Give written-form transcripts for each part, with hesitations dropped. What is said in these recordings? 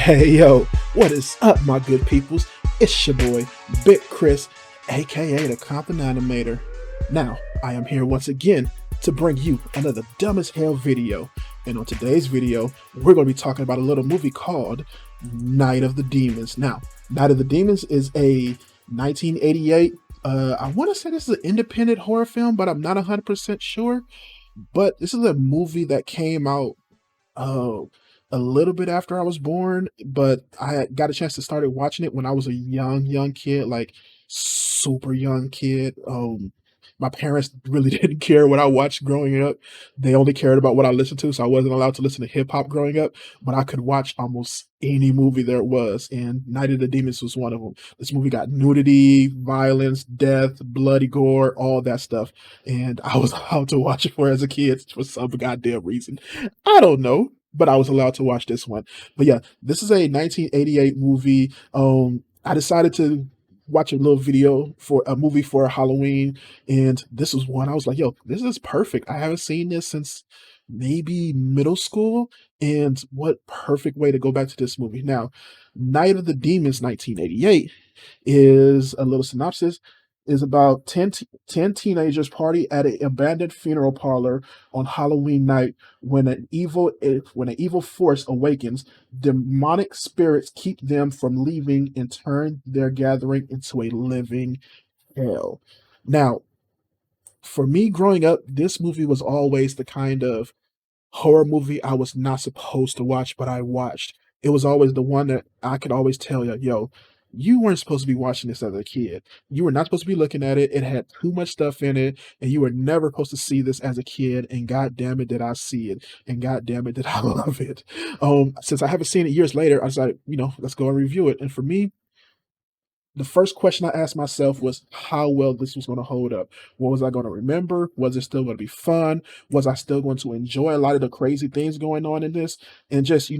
Hey yo, what is up, my good peoples? It's your boy, Big Chris, aka the Compton Animator. Now, I am here once again to bring you another dumb as hell video. And on today's video, we're going to be talking about a little movie called Night of the Demons. Now, Night of the Demons is a 1988, I want to say this is an independent horror film, but I'm not 100% sure. But this is a movie that came out uh, a little bit after I was born, but I got a chance to started watching it when I was a young kid, like super young kid. My parents really didn't care what I watched growing up. They only cared about what I listened to, so I wasn't allowed to listen to hip hop growing up, but I could watch almost any movie there was, and Night of the Demons was one of them. This movie got nudity, violence, death, bloody gore, all that stuff, and I was allowed to watch it for as a kid for some goddamn reason. I don't know, but I was allowed to watch this one. But yeah, this is a 1988 movie. I decided to watch a little video for a movie for Halloween, and this was one I was like, yo, this is perfect. I haven't seen this since maybe middle school, and what perfect way to go back to this movie. Now, Night of the Demons 1988 is a little synopsis is about 10 teenagers party at an abandoned funeral parlor on Halloween night when an evil force awakens. Demonic spirits keep them from leaving and turn their gathering into a living hell. Now, for me growing up, this movie was always the kind of horror movie I was not supposed to watch, but I watched. It was always the one that I could always tell you, yo, you weren't supposed to be watching this as a kid. You were not supposed to be looking at it. It had too much stuff in it, and you were never supposed to see this as a kid. And god damn it, did I see it? And god damn it, did I love it? Since I haven't seen it years later, I decided, let's go and review it. And for me, the first question I asked myself was how well this was going to hold up. What was I going to remember? Was it still going to be fun? Was I still going to enjoy a lot of the crazy things going on in this? And just,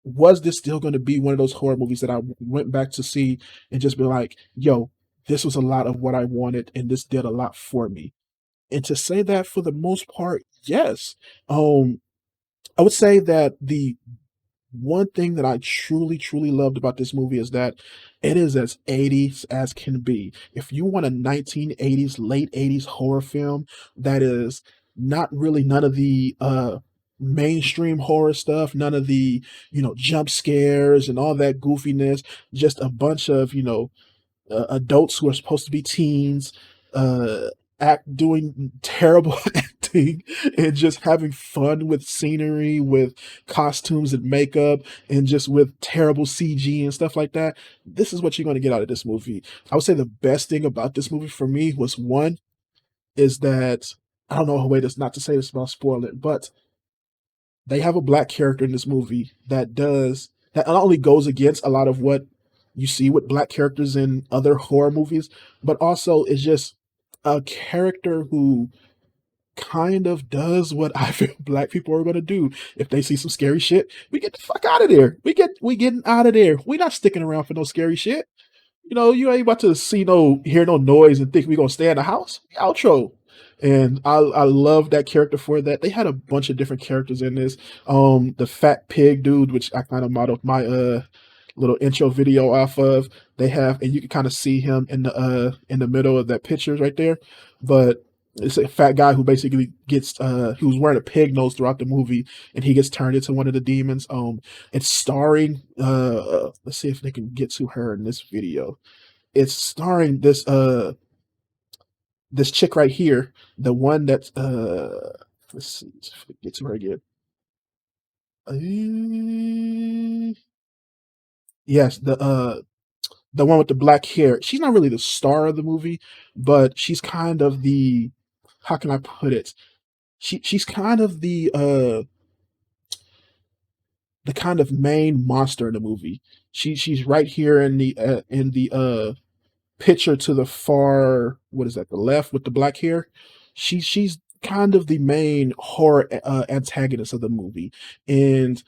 was this still going to be one of those horror movies that I went back to see and just be like, yo, this was a lot of what I wanted and this did a lot for me. And to say that for the most part, yes. I would say that the one thing that I truly loved about this movie is that it is as 80s as can be. If you want a 1980s, late 80s horror film that is not really none of the mainstream horror stuff, none of the, jump scares and all that goofiness, just a bunch of, adults who are supposed to be teens, uh, act doing terrible acting and just having fun with scenery, with costumes and makeup, and just with terrible CG and stuff like that. This is what you're going to get out of this movie. I would say the best thing about this movie for me was one is that I don't know a way to not to say this without spoiling it, but they have a black character in this movie that not only goes against a lot of what you see with black characters in other horror movies, but also is just a character who kind of does what I feel black people are gonna do. If they see some scary shit, we get the fuck out of there. We getting out of there. We not sticking around for no scary shit. You ain't about to hear no noise and think we gonna stay in the house. Outro. And I love that character for that. They had a bunch of different characters in this. The fat pig dude, which I kind of modeled my little intro video off of. They have, and you can kind of see him in the middle of that picture right there. But it's a fat guy who basically gets who's wearing a pig nose throughout the movie, and he gets turned into one of the demons. It's starring let's see if they can get to her in this video. It's starring this chick right here, the one that's let's see, get to her again. Yes, the one with the black hair. She's not really the star of the movie, but she's kind of the, how can I put it? She's kind of the kind of main monster in the movie. She's right here in the picture to the far, what is that, the left with the black hair. She's kind of the main horror antagonist of the movie, and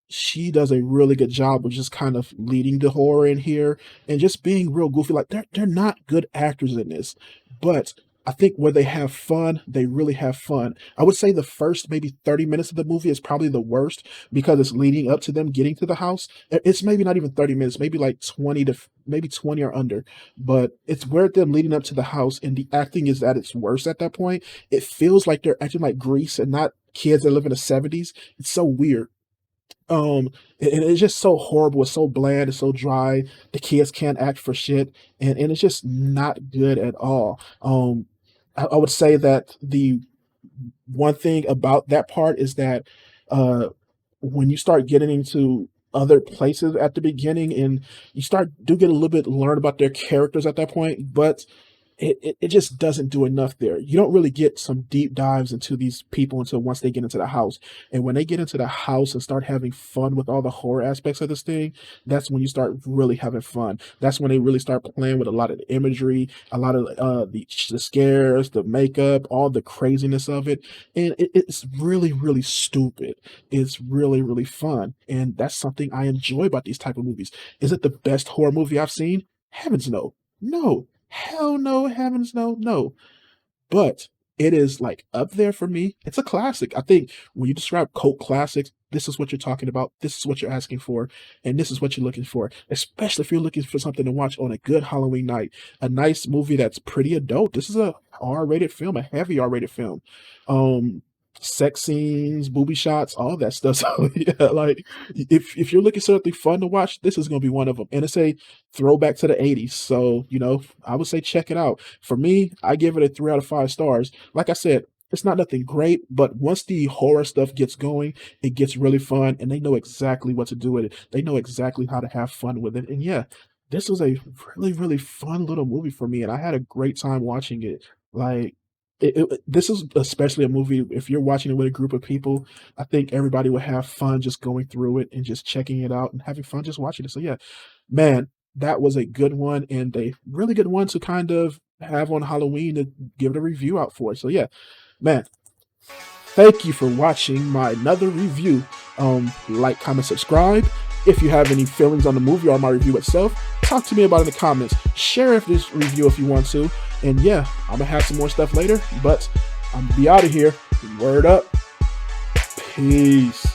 she does a really good job of just kind of leading the horror in here and just being real goofy. Like they're not good actors in this, but I think where they have fun, they really have fun. I would say the first maybe 30 minutes of the movie is probably the worst because it's leading up to them getting to the house. It's maybe not even 30 minutes, maybe like 20 to maybe 20 or under, but it's where them leading up to the house and the acting is at its worst at that point. It feels like they're acting like Grease and not kids that live in the 70s. It's so weird. And it's just so horrible. It's so bland. It's so dry. The kids can't act for shit, and it's just not good at all. I would say that the one thing about that part is that uh, when you start getting into other places at the beginning, and you start do get a little bit learn about their characters at that point, but it just doesn't do enough there. You don't really get some deep dives into these people until once they get into the house. And when they get into the house and start having fun with all the horror aspects of this thing, that's when you start really having fun. That's when they really start playing with a lot of the imagery, a lot of the scares, the makeup, all the craziness of it. And it's really, really stupid. It's really, really fun. And that's something I enjoy about these type of movies. Is it the best horror movie I've seen? Heavens no. No. Hell no, heavens no, no. But it is like up there for me. It's a classic. I think when you describe cult classics, this is what you're talking about. This is what you're asking for. And this is what you're looking for. Especially if you're looking for something to watch on a good Halloween night. A nice movie that's pretty adult. This is a R-rated film, a heavy R-rated film. Um, Sex scenes, booby shots, all that stuff. So yeah, like if you're looking for something fun to watch, this is gonna be one of them. And it's a throwback to the 80s. So, I would say check it out. For me, I give it a 3 out of 5 stars. Like I said, it's not nothing great, but once the horror stuff gets going, it gets really fun, and they know exactly what to do with it. They know exactly how to have fun with it. And yeah, this was a really, really fun little movie for me, and I had a great time watching it. Like, this is especially a movie, if you're watching it with a group of people, I think everybody would have fun just going through it and just checking it out and having fun just watching it. So yeah, man, that was a good one and a really good one to kind of have on Halloween to give it a review out for. So yeah, man, thank you for watching my another review. Like, comment, subscribe. If you have any feelings on the movie or my review itself, talk to me about it in the comments. Share this review if you want to. And yeah, I'm gonna have some more stuff later, but I'm gonna be out of here. Word up. Peace.